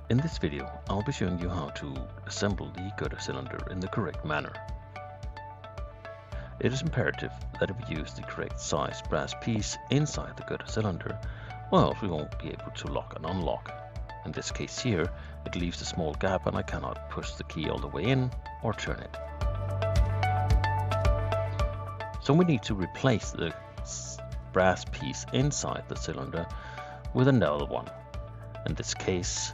In this video, I'll be showing you how to assemble the Gerda cylinder in the correct manner. It is imperative that we use the correct size brass piece inside the Gerda cylinder, or else we won't be able to lock and unlock. In this case here, it leaves a small gap and I cannot push the key all the way in or turn it. So we need to replace the brass piece inside the cylinder with another one. In this case,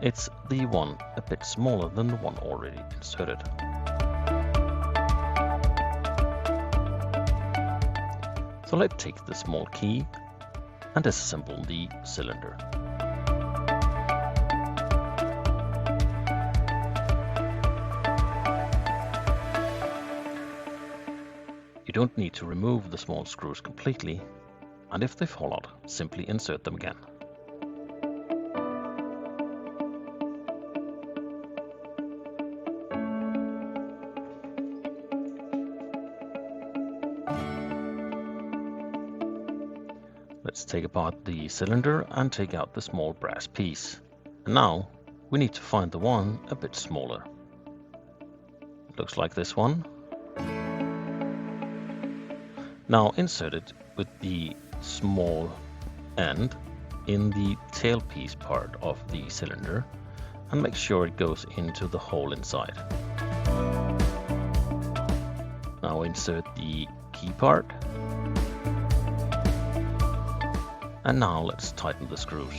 it's the one a bit smaller than the one already inserted. So let's take the small key and disassemble the cylinder. You don't need to remove the small screws completely, and if they fall out, simply insert them again. Let's take apart the cylinder and take out the small brass piece. And now we need to find the one a bit smaller. It looks like this one. Now insert it with the small end in the tailpiece part of the cylinder and make sure it goes into the hole inside. Now insert the key part. And now let's tighten the screws.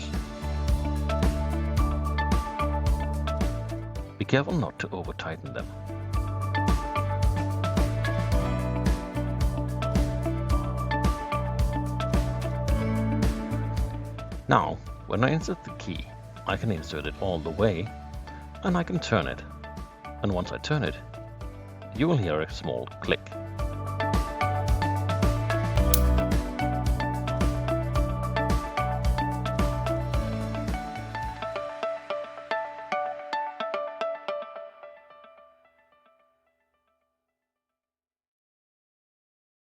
Be careful not to over tighten them. Now, when I insert the key, I can insert it all the way and I can turn it. And once I turn it, you will hear a small click.